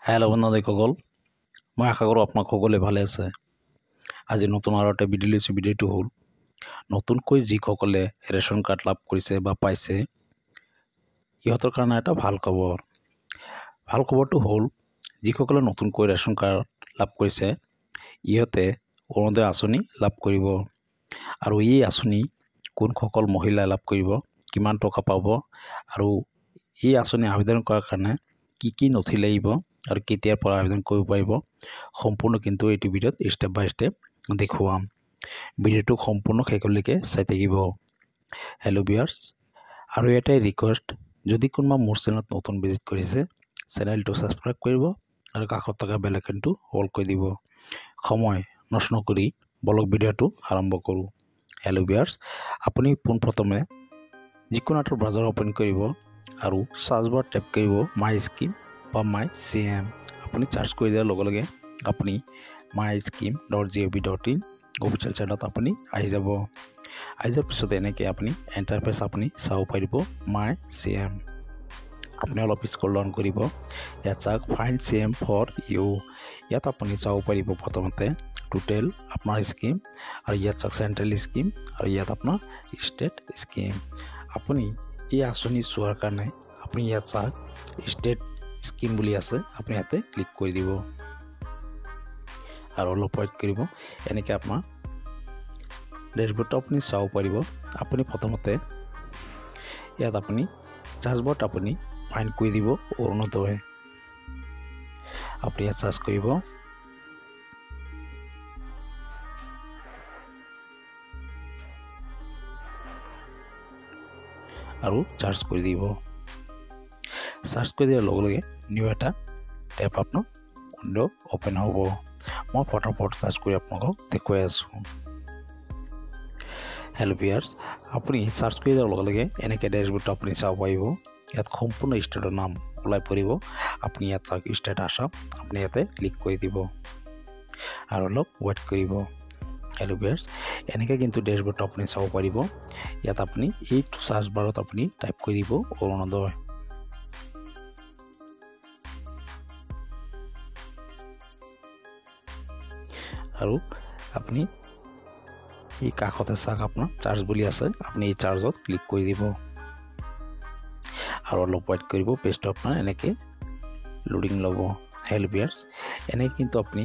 Hello বন্ধুসকল, মই আশা কৰোঁ আপোনাক সকলোৱে ভালে আছে। আজি নতুন আৰু এটা ভিডিঅ' লৈছোঁ। ভিডিঅ'টো হ'ল নতুনকৈ যিসকলে ৰেচন কাৰ্ড লাভ কৰিছে বা পাইছে ইহঁতৰ কাৰণে এটা ভাল খবৰ। ভাল খবৰটো হ'ল যিসকলে নতুনকৈ ৰেচন কাৰ্ড লাভ কৰিছে ইহঁতে অৰুণোদয় আঁচনি লাভ কৰিব। আৰু এই আঁচনি কোনসকল মহিলাই লাভ কৰিব, কিমান টকা পাব আৰু এই আঁচনি আবেদন কৰাৰ কাৰণে কি নথি লাগিব আৰু কেতিয়াৰ পৰা আবেদন কৰিব পাৰিব সম্পূৰ্ণ কিন্তু এইটো ভিডিঅ'ত ষ্টেপ বাই ষ্টেপ দেখুৱাম। ভিডিঅ'টো সম্পূৰ্ণ শেষলৈকে চাই থাকিব। হেল্ল' ভিউয়াৰ্স, আৰু এটাই ৰিকুৱেষ্ট, যদি কোনোবা মোৰ চেনেলত নতুন ভিজিট কৰিছে চেনেলটো ছাবস্ক্ৰাইব কৰিব আৰু কাষত থকা বেল আইকনটো অল কৰি দিব। সময় নষ্ট নকৰি বলক ভিডিঅ'টো আৰম্ভ কৰোঁ। হেল্ল' ভিউয়াৰ্স, আপুনি পোনপ্ৰথমে যিকোনো এটা ব্ৰাউজাৰ অপেন কৰিব আৰু সাৰ্চ বাৰ টেপ কৰিব মাই স্কিম বা মাই CM। আপুনি চাৰ্চ কৰি দিয়াৰ লগে লগে আপুনি myscheme.gov.in অফিচিয়েল চাইটত আপুনি আহি যাব। আহি যোৱাৰ পিছত এনেকৈ আপুনি ইণ্টাৰফেচ আপুনি চাব পাৰিব মাই CM। আপুনি অলপ স্ক্ৰল ডাউন কৰিব, ইয়াত চাওক ফাইণ্ড CM ফৰ ইউ। ইয়াত আপুনি চাব পাৰিব প্ৰথমতে টোটেল আপোনাৰ স্কিম, আৰু ইয়াত চাওক চেণ্ট্ৰেল স্কিম, আৰু ইয়াত আপোনাৰ ষ্টেট স্কিম। আপুনি এই আঁচনি চোৱাৰ কাৰণে আপুনি ইয়াত চাওক ষ্টেট স্কিম বুলি আছে, আপুনি ইয়াতে ক্লিক কৰি দিব আৰু অলপ ৱেইট কৰিব। এনেকৈ আপোনাৰ ডেছবৰ্ডটো আপুনি চাব পাৰিব। আপুনি প্ৰথমতে ইয়াত আপুনি চাৰ্চ বাৰত আপুনি ফাইণ্ড কৰি দিব অৰুণোদয়। আপুনি ইয়াত চাৰ্চ কৰিব, আৰু চাৰ্চ কৰি দিব। চাৰ্চ কৰি দিয়াৰ লগে লগে নিউ এটা টেপ আপোনাৰ উইণ্ড' অ'পেন হ'ব। মই ফটাফট চাৰ্চ কৰি আপোনালোকক দেখুৱাই আছোঁ। হেল্ল' ভিউয়াৰ্স, আপুনি চাৰ্চ কৰি দিয়াৰ লগে লগে এনেকৈ ডেছবৰ্ডটো আপুনি চাব পাৰিব। ইয়াত সম্পূৰ্ণ ষ্টেটৰ নাম ওলাই পৰিব। আপুনি ইয়াত চাওক ষ্টেট আসাম, আপুনি ইয়াতে ক্লিক কৰি দিব আৰু অলপ ৱেইট কৰিব। হেল্ল' ভিউয়াৰ্স, এনেকৈ কিন্তু ডেছবৰ্ডটো আপুনি চাব পাৰিব। ইয়াত আপুনি এইটো চাৰ্চ বাৰত আপুনি টাইপ কৰি দিব অৰুণোদয়। আৰু আপুনি এই কাষতে চাওক আপোনাৰ চাৰ্জ বুলি আছে, আপুনি এই চাৰ্জত ক্লিক কৰি দিব আৰু অলপ ৱেইট কৰিব। পেজটো আপোনাৰ এনেকৈ লোডিং ল'ব। হেল্ল' ভিউয়াৰ্স, এনেকৈ কিন্তু আপুনি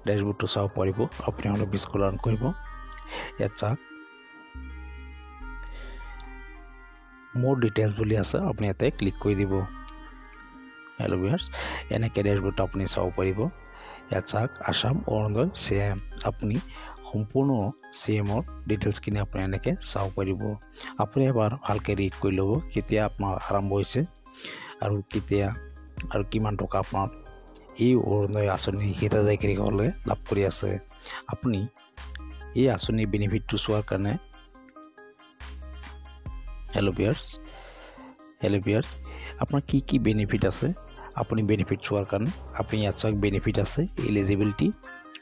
ডেছবৰ্ডটো চাব পাৰিব। আপুনি অলপ স্ক্ৰল ডাউন কৰিব, ইয়াত চাওক মোৰ ডিটেইলছ বুলি আছে, আপুনি ইয়াতে ক্লিক কৰি দিব। হেল্ল' ভিউয়াৰ্স, এনেকৈ ডেছবৰ্ডটো আপুনি চাব পাৰিব। ইয়াত চাওক আসাম অৰুণোদয় CM। আপুনি সম্পূৰ্ণ CMৰ ডিটেইলছখিনি আপুনি এনেকৈ চাব পাৰিব। আপুনি এবাৰ ভালকৈ ৰিড কৰি ল'ব কেতিয়া আপোনাৰ আৰম্ভ হৈছে আৰু কেতিয়া আৰু কিমান টকা আপোনাৰ এই অৰুণোদয় আঁচনিৰ হিতাধিকাৰীসকলে লাভ কৰি আছে। আপুনি এই আঁচনিৰ বেনিফিটটো চোৱাৰ কাৰণে হেল্ল' ভিউয়াৰ্স, আপোনাৰ কি বেনিফিট আছে আপুনি বেনিফিট চোৱাৰ কাৰণে আপুনি ইয়াত চাওক বেনিফিট আছে, এলিজিবিলিটি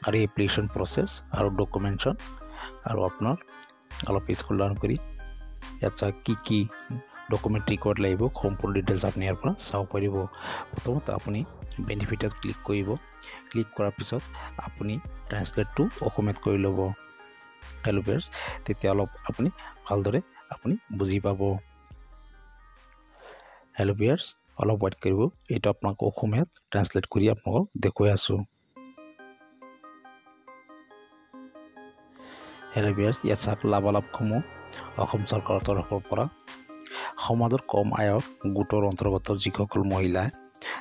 আৰু এপ্লিকেশ্যন প্ৰচেছ আৰু ডকুমেণ্টছন, আৰু আপোনাৰ অলপ স্ক্ৰল ডাউন কৰি ইয়াত চাওক কি ডকুমেণ্ট ৰেকৰ্ড লাগিব সম্পূৰ্ণ ডিটেইলছ আপুনি ইয়াৰ পৰা চাব পাৰিব। প্ৰথমতে আপুনি বেনিফিটত ক্লিক কৰিব। ক্লিক কৰাৰ পিছত আপুনি ট্ৰান্সলেটটো অসমীয়াত কৰি ল'ব। হেল্ল' ভিউয়াৰ্স, তেতিয়া অলপ আপুনি ভালদৰে আপুনি বুজি পাব। হেল্ল' ভিউয়াৰ্স, অলপ ৱেইট কৰিব। এইটো আপোনাক অসমীয়াত ট্ৰান্সলেট কৰি আপোনালোকক দেখুৱাই আছোঁ। হেল্ল' ভিউয়াৰ্স, ইয়াত চাওক লাভালাভসমূহ অসম চৰকাৰৰ তৰফৰ পৰা সমাজৰ কম আয়ৰ গোটৰ অন্তৰ্গত যিসকল মহিলাই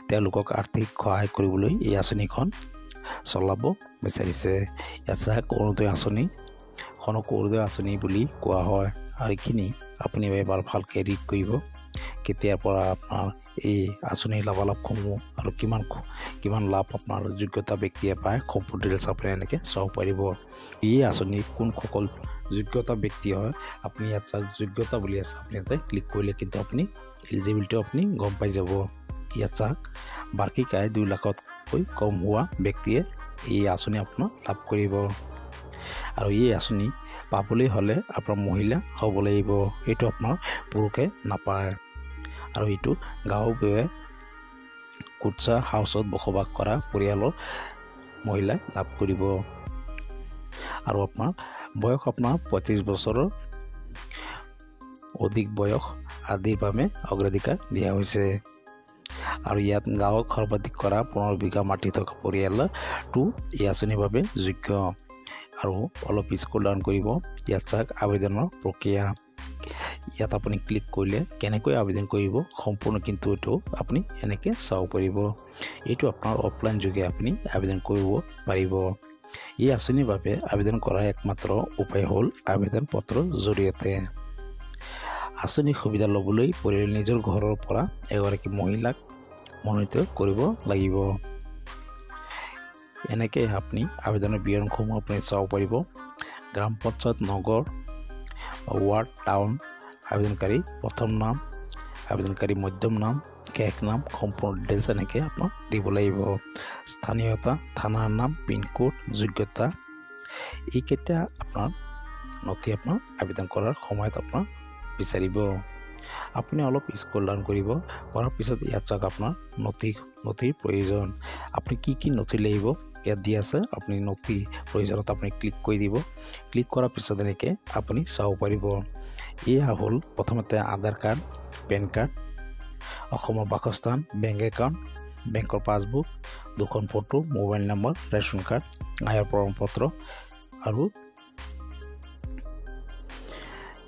তেওঁলোকক আৰ্থিক সহায় কৰিবলৈ এই আঁচনিখন চলাব বিচাৰিছে। ইয়াত চাওক অৰুণোদয় আঁচনিখনক অৰুণোদয় আঁচনি বুলি কোৱা হয়। আৰু এইখিনি আপুনি এবাৰ ভালকৈ ৰিড কৰিব কেতিয়াৰ পৰা আপোনাৰ এই আঁচনিৰ লাভালাভসমূহ আৰু কিমান লাভ আপোনাৰ যোগ্যতা ব্যক্তিয়ে পায় সম্পূৰ্ণ ডিটেইলছ আপুনি এনেকৈ চাব পাৰিব। এই আঁচনিৰ কোনসকল যোগ্যতা ব্যক্তি হয় আপুনি ইয়াত চাওক যোগ্যতা বুলি আছে, আপুনি ইয়াতে ক্লিক কৰিলে কিন্তু আপুনি এলিজিবিলিটি আপুনি গম পাই যাব। ইয়াত চাওক বাৰ্ষিক আয় 2 লাখতকৈ কম হোৱা ব্যক্তিয়ে এই আঁচনি আপোনাৰ লাভ কৰিব। আৰু এই আঁচনি পাবলৈ হ'লে আপোনাৰ মহিলা হ'ব লাগিব, এইটো আপোনাৰ পুৰুষে নাপায়। আৰু এইটো গাঁও কুটছা হাউচত বসবাস কৰা পৰিয়ালৰ মহিলাই লাভ কৰিব আৰু আপোনাৰ বয়স আপোনাৰ 35 বছৰৰ অধিক বয়স আদিৰ বাবে অগ্ৰাধিকাৰ দিয়া হৈছে আৰু ইয়াত গাঁৱত সৰ্বাধিক কৰা 15 বিঘা মাটি থকা পৰিয়ালটো এই আঁচনিৰ বাবে যোগ্য আৰু অলপ স্ক্ৰল ডাউন কৰিব ইয়াত চাওক আবেদনৰ প্ৰক্ৰিয়া ইয়াত আপুনি ক্লিক কৰিলে কেনেকৈ আবেদন কৰিব সম্পূৰ্ণ কিন্তু এটো আপুনি এনেকৈ চাব পাৰিব এইটো আপোনাৰ অফলাইন যোগে আপুনি আবেদন কৰিব পাৰিব এই আঁচনিৰ বাবে আবেদন কৰাৰ একমাত্ৰ উপায় হ'ল আবেদন পত্ৰৰ জৰিয়তে আঁচনিৰ সুবিধা ল'বলৈ পৰিয়াল নিজৰ ঘৰৰ পৰা এগৰাকী মহিলাক মনোনীত কৰিব লাগিব এনেকৈ আপুনি আবেদনৰ বিৱৰণসমূহ আপুনি চাব পাৰিব গ্ৰাম পঞ্চায়ত নগৰ ৱাৰ্ড টাউন আবেদনকাৰী প্ৰথম নাম আবেদনকাৰী মধ্যম নাম শেষ নাম সম্পূৰ্ণ ডিটেইলছ এনেকৈ আপোনাক দিব লাগিব স্থানীয়তা থানাৰ নাম পিনক'ড যোগ্যতা এইকেইটা আপোনাৰ নথি আপোনাৰ আবেদন কৰাৰ সময়ত আপোনাৰ বিচাৰিব আপুনি অলপ স্ক্ৰল ডাউন কৰিব কৰাৰ পিছত ইয়াত চাওক আপোনাৰ নথিৰ প্ৰয়োজন আপুনি কি নথি লাগিব ইয়াত দি আছে আপুনি নথি প্ৰয়োজনত আপুনি ক্লিক কৰি দিব ক্লিক কৰাৰ পিছত এনেকৈ আপুনি চাব পাৰিব এয়া হ'ল প্ৰথমতে আধাৰ কাৰ্ড পেন কাৰ্ড অসমৰ বাসস্থান বেংক একাউণ্ট বেংকৰ পাছবুক দুখন photo mobile number ration card আয়ৰ প্ৰমাণপত্ৰ আৰু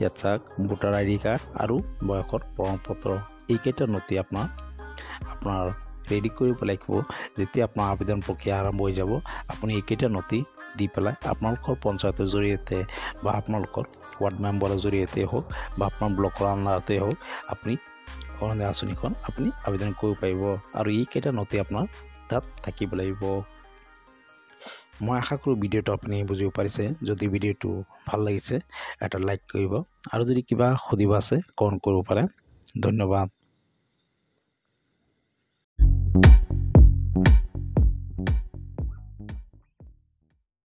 ইয়াত চাওক ভোটাৰ আইডি কাৰ্ড আৰু বয়সৰ প্ৰমাণপত্ৰ এইকেইটা নথি আপোনাৰ ৰেডি কৰিব লাগিব যেতিয়া আপোনাৰ আবেদন প্ৰক্ৰিয়া আৰম্ভ হৈ যাব আপুনি এইকেইটা নথি দি পেলাই আপোনালোকৰ পঞ্চায়তৰ জৰিয়তে বা আপোনালোকৰ ৱাৰ্ড মেম্বাৰৰ জৰিয়তে হওক বা আপোনাৰ ব্লকৰ আণ্ডাৰতে হওক আপুনি অৰুণোদয় আঁচনিখন আপুনি আবেদন কৰিব পাৰিব আৰু এইকেইটা নথি আপোনাৰ তাত থাকিব লাগিব মই আশা কৰোঁ ভিডিঅ'টো আপুনি বুজিব পাৰিছে যদি ভিডিঅ'টো ভাল লাগিছে এটা লাইক কৰিব আৰু যদি কিবা সুধিব আছে কমেণ্ট কৰিব পাৰে ধন্যবাদ